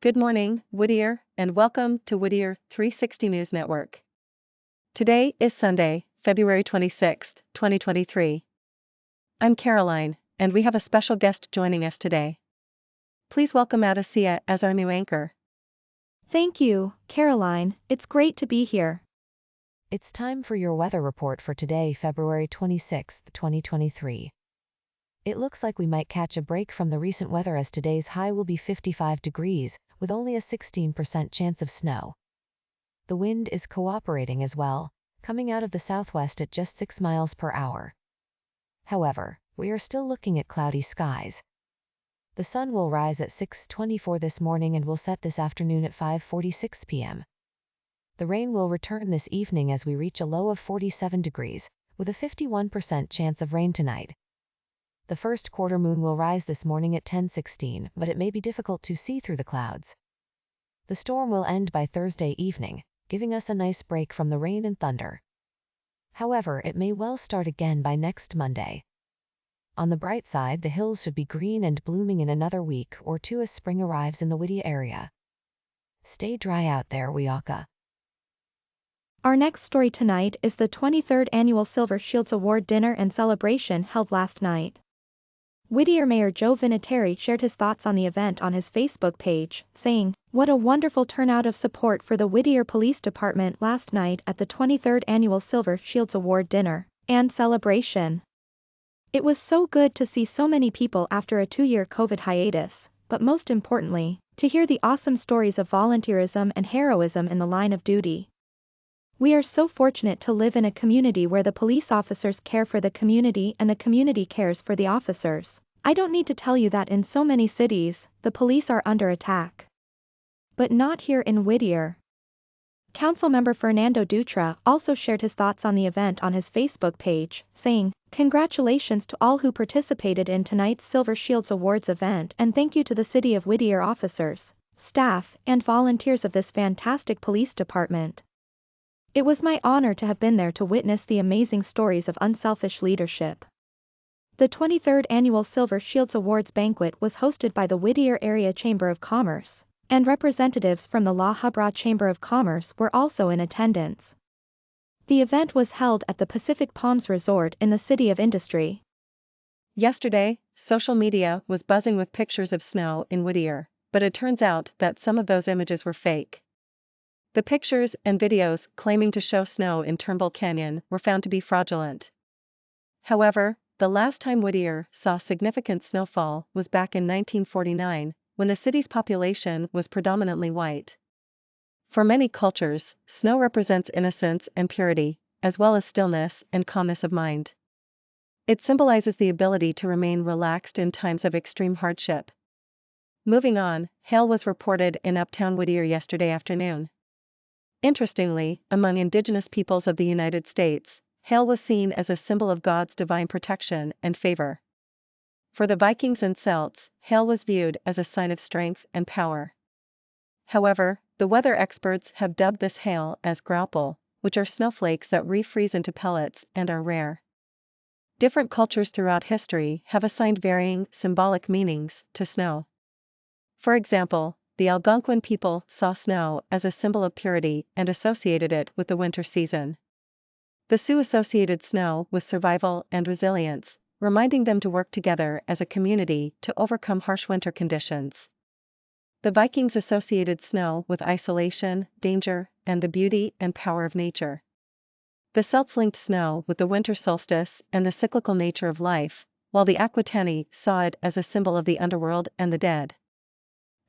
Good morning, Whittier, and welcome to Whittier 360 News Network. Today is Sunday, February 26, 2023. I'm Caroline, and we have a special guest joining us today. Please welcome Adasia as our new anchor. Thank you, Caroline. It's great to be here. It's time for your weather report for today, February 26, 2023. It looks like we might catch a break from the recent weather as today's high will be 55 degrees, with only a 16% chance of snow. The wind is cooperating as well, coming out of the southwest at just 6 miles per hour. However, we are still looking at cloudy skies. The sun will rise at 6:24 this morning and will set this afternoon at 5:46 p.m. The rain will return this evening as we reach a low of 47 degrees, with a 51% chance of rain tonight. The first quarter moon will rise this morning at 10:16, but it may be difficult to see through the clouds. The storm will end by Thursday evening, giving us a nice break from the rain and thunder. However, it may well start again by next Monday. On the bright side, the hills should be green and blooming in another week or two as spring arrives in the Whittier area. Stay dry out there, Wiaka. Our next story tonight is the 23rd Annual Silver Shields Award dinner and celebration held last night. Whittier Mayor Joe Vinatieri shared his thoughts on the event on his Facebook page, saying, "What a wonderful turnout of support for the Whittier Police Department last night at the 23rd Annual Silver Shields Award dinner and celebration. It was so good to see so many people after a 2-year COVID hiatus, but most importantly, to hear the awesome stories of volunteerism and heroism in the line of duty. We are so fortunate to live in a community where the police officers care for the community and the community cares for the officers. I don't need to tell you that in so many cities, the police are under attack. But not here in Whittier." Councilmember Fernando Dutra also shared his thoughts on the event on his Facebook page, saying, "Congratulations to all who participated in tonight's Silver Shields Awards event and thank you to the City of Whittier officers, staff, and volunteers of this fantastic police department. It was my honor to have been there to witness the amazing stories of unselfish leadership." The 23rd Annual Silver Shields Awards banquet was hosted by the Whittier Area Chamber of Commerce, and representatives from the La Habra Chamber of Commerce were also in attendance. The event was held at the Pacific Palms Resort in the City of Industry. Yesterday, social media was buzzing with pictures of snow in Whittier, but it turns out that some of those images were fake. The pictures and videos claiming to show snow in Turnbull Canyon were found to be fraudulent. However, the last time Whittier saw significant snowfall was back in 1949, when the city's population was predominantly white. For many cultures, snow represents innocence and purity, as well as stillness and calmness of mind. It symbolizes the ability to remain relaxed in times of extreme hardship. Moving on, hail was reported in uptown Whittier yesterday afternoon. Interestingly, among indigenous peoples of the United States, hail was seen as a symbol of God's divine protection and favor. For the Vikings and Celts, hail was viewed as a sign of strength and power. However, the weather experts have dubbed this hail as Graupel, which are snowflakes that refreeze into pellets and are rare. Different cultures throughout history have assigned varying symbolic meanings to snow. For example, the Algonquin people saw snow as a symbol of purity and associated it with the winter season. The Sioux associated snow with survival and resilience, reminding them to work together as a community to overcome harsh winter conditions. The Vikings associated snow with isolation, danger, and the beauty and power of nature. The Celts linked snow with the winter solstice and the cyclical nature of life, while the Aquitani saw it as a symbol of the underworld and the dead.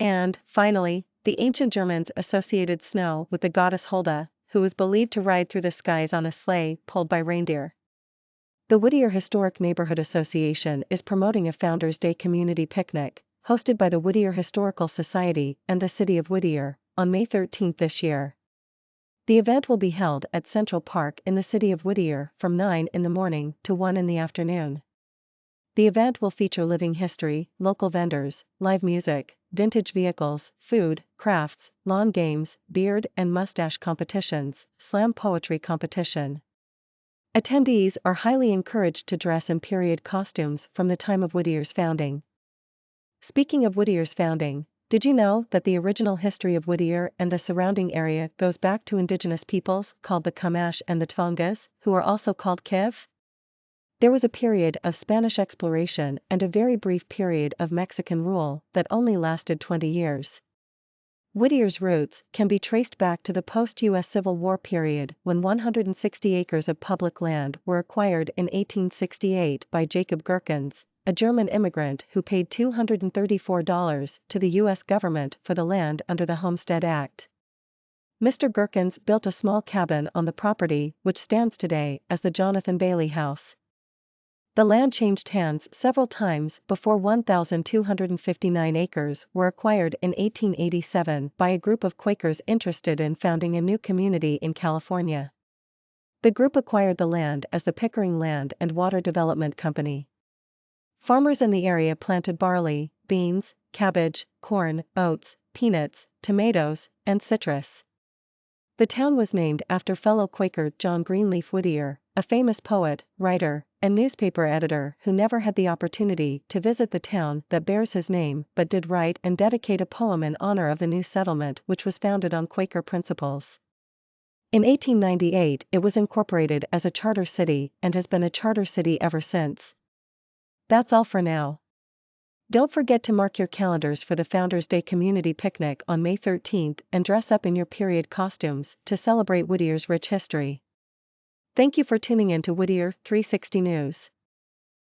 And, finally, the ancient Germans associated snow with the goddess Hulda, who was believed to ride through the skies on a sleigh pulled by reindeer. The Whittier Historic Neighborhood Association is promoting a Founders' Day community picnic, hosted by the Whittier Historical Society and the City of Whittier, on May 13 this year. The event will be held at Central Park in the City of Whittier from 9 in the morning to 1 in the afternoon. The event will feature living history, local vendors, live music, vintage vehicles, food, crafts, lawn games, beard and mustache competitions, slam poetry competition. Attendees are highly encouraged to dress in period costumes from the time of Whittier's founding. Speaking of Whittier's founding, Did you know that the original history of Whittier and the surrounding area goes back to indigenous peoples called the Chumash and the Tongas, who are also called Kiv? There was a period of Spanish exploration and a very brief period of Mexican rule that only lasted 20 years. Whittier's roots can be traced back to the post-US Civil War period when 160 acres of public land were acquired in 1868 by Jacob Gerkens, a German immigrant who paid $234 to the U.S. government for the land under the Homestead Act. Mr. Gerkens built a small cabin on the property which stands today as the Jonathan Bailey House. The land changed hands several times before 1,259 acres were acquired in 1887 by a group of Quakers interested in founding a new community in California. The group acquired the land as the Pickering Land and Water Development Company. Farmers in the area planted barley, beans, cabbage, corn, oats, peanuts, tomatoes, and citrus. The town was named after fellow Quaker John Greenleaf Whittier, a famous poet, writer, and newspaper editor who never had the opportunity to visit the town that bears his name but did write and dedicate a poem in honor of the new settlement which was founded on Quaker principles. In 1898 it was incorporated as a charter city and has been a charter city ever since. That's all for now. Don't forget to mark your calendars for the Founders Day Community Picnic on May 13th and dress up in your period costumes to celebrate Whittier's rich history. Thank you for tuning in to Whittier 360 News.